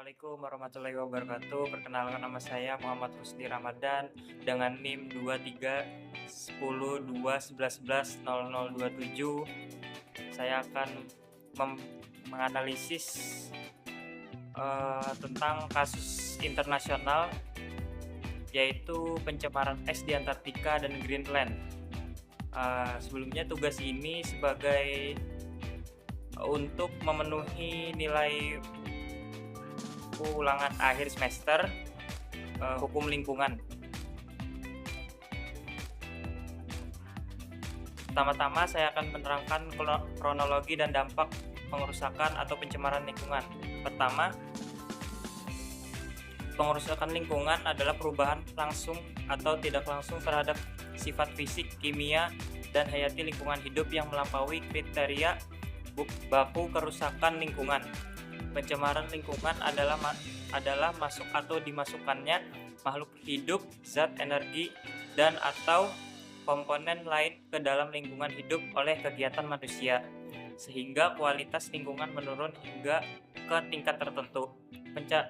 Assalamualaikum warahmatullahi wabarakatuh. Perkenalkan, nama saya Muhammad Rusdi Ramadan dengan NIM 231021110027. Saya akan menganalisis tentang kasus internasional, yaitu pencemaran es di Antartika dan Greenland. Sebelumnya tugas ini sebagai untuk memenuhi nilai ulangan akhir semester hukum lingkungan. Pertama-tama saya akan menerangkan kronologi dan dampak pengerusakan atau pencemaran lingkungan. Pertama, pengerusakan lingkungan adalah perubahan langsung atau tidak langsung terhadap sifat fisik, kimia, dan hayati lingkungan hidup yang melampaui kriteria baku kerusakan lingkungan. Pencemaran lingkungan adalah masuk atau dimasukkannya makhluk hidup, zat, energi, dan atau komponen lain ke dalam lingkungan hidup oleh kegiatan manusia, sehingga kualitas lingkungan menurun hingga ke tingkat tertentu.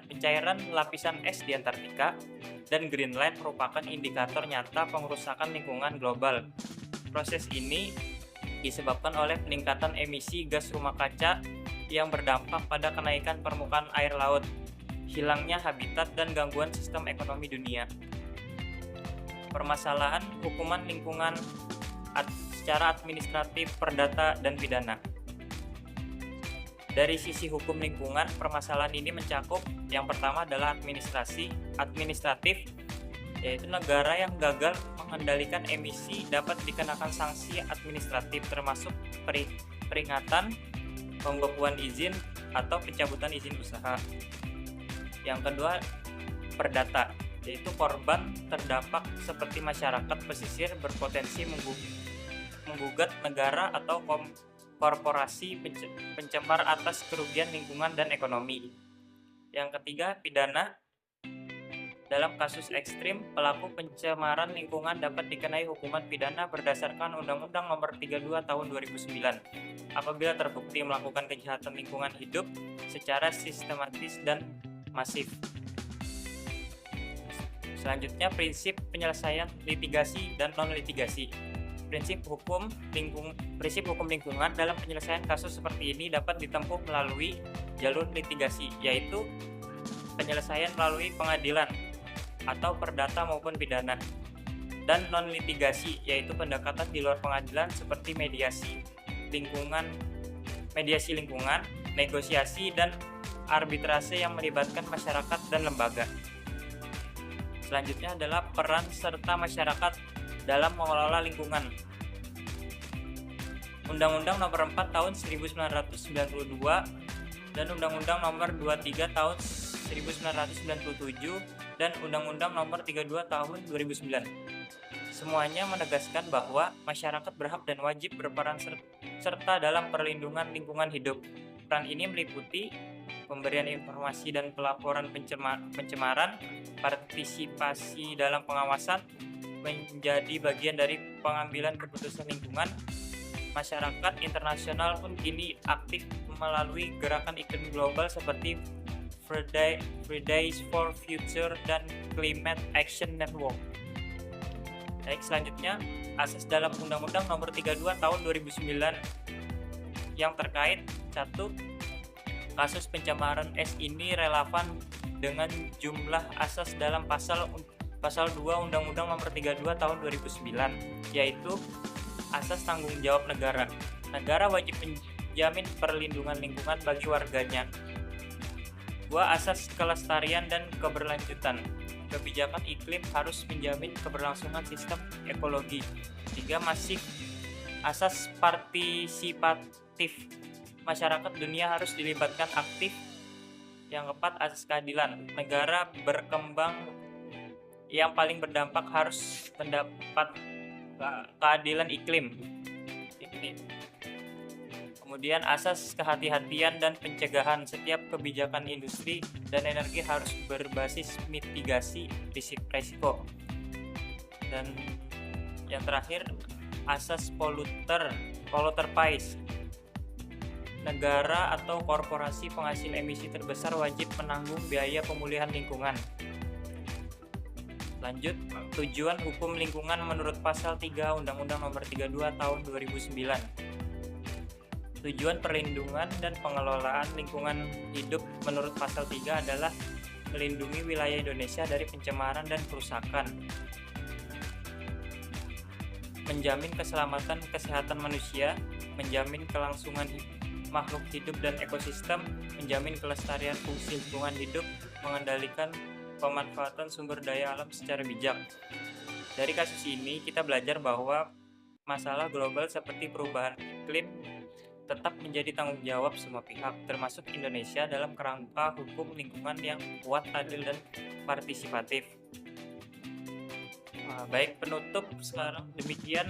Pencairan lapisan es di Antartika dan Greenland merupakan indikator nyata pengerusakan lingkungan global. Proses ini disebabkan oleh peningkatan emisi gas rumah kaca yang berdampak pada kenaikan permukaan air laut, hilangnya habitat, dan gangguan sistem ekonomi dunia. Permasalahan hukuman lingkungan secara administratif, perdata, dan pidana. Dari sisi hukum lingkungan, permasalahan ini mencakup yang pertama adalah administratif, yaitu negara yang gagal mengendalikan emisi dapat dikenakan sanksi administratif termasuk peringatan, pembekuan izin, atau pencabutan izin usaha. Yang kedua, perdata, yaitu korban terdampak seperti masyarakat pesisir berpotensi menggugat negara atau korporasi pencemar atas kerugian lingkungan dan ekonomi. Yang ketiga, pidana. Dalam kasus ekstrim, pelaku pencemaran lingkungan dapat dikenai hukuman pidana berdasarkan Undang-Undang Nomor 32 Tahun 2009 apabila terbukti melakukan kejahatan lingkungan hidup secara sistematis dan masif. Selanjutnya, prinsip penyelesaian litigasi dan non-litigasi. Prinsip hukum lingkungan dalam penyelesaian kasus seperti ini dapat ditempuh melalui jalur litigasi, yaitu penyelesaian melalui pengadilan atau perdata maupun pidana, dan non-litigasi, yaitu pendekatan di luar pengadilan seperti mediasi lingkungan, negosiasi, dan arbitrase yang melibatkan masyarakat dan lembaga. Selanjutnya adalah peran serta masyarakat dalam mengelola lingkungan. Undang-Undang Nomor 4 Tahun 1992 dan Undang-Undang Nomor 23 Tahun 1997 dan Undang-Undang Nomor 32 Tahun 2009. Semuanya menegaskan bahwa masyarakat berhak dan wajib berperan serta dalam perlindungan lingkungan hidup. Peran ini meliputi pemberian informasi dan pelaporan pencemaran, partisipasi dalam pengawasan, menjadi bagian dari pengambilan keputusan lingkungan. Masyarakat internasional pun kini aktif melalui gerakan iklim global seperti Fridays for Future dan Climate Action Network. Baik, selanjutnya asas dalam Undang-Undang Nomor 32 Tahun 2009 yang terkait. 1. Kasus pencemaran es ini relevan dengan jumlah asas dalam pasal 2 Undang-Undang Nomor 32 Tahun 2009, yaitu asas tanggung jawab negara. Negara wajib menjamin perlindungan lingkungan bagi warganya. 2. Asas kelestarian dan keberlanjutan. Kebijakan iklim harus menjamin keberlangsungan sistem ekologi. 3. Asas partisipatif. Masyarakat dunia harus dilibatkan aktif. Yang keempat, asas keadilan. Negara berkembang yang paling berdampak harus mendapat keadilan iklim. Kemudian asas kehati-hatian dan pencegahan. Setiap kebijakan industri dan energi harus berbasis mitigasi risiko. Dan yang terakhir, asas polluter pays. negara atau korporasi penghasil emisi terbesar wajib menanggung biaya pemulihan lingkungan. Lanjut, tujuan hukum lingkungan menurut pasal 3 Undang-Undang Nomor 32 Tahun 2009. Tujuan perlindungan dan pengelolaan lingkungan hidup menurut pasal 3 adalah melindungi wilayah Indonesia dari pencemaran dan kerusakan, menjamin keselamatan kesehatan manusia, menjamin kelangsungan makhluk hidup dan ekosistem, menjamin kelestarian fungsi lingkungan hidup, mengendalikan pemanfaatan sumber daya alam secara bijak. Dari kasus ini kita belajar bahwa masalah global seperti perubahan iklim tetap menjadi tanggung jawab semua pihak, termasuk Indonesia, dalam kerangka hukum lingkungan yang kuat, adil, dan partisipatif. Baik, penutup sekarang demikian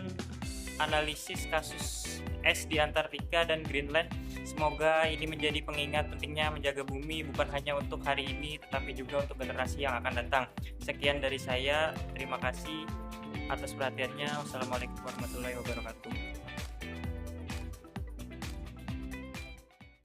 analisis kasus es di Antartika dan Greenland. Semoga ini menjadi pengingat pentingnya menjaga bumi bukan hanya untuk hari ini tetapi juga untuk generasi yang akan datang. Sekian dari saya, terima kasih atas perhatiannya. Wassalamualaikum warahmatullahi wabarakatuh.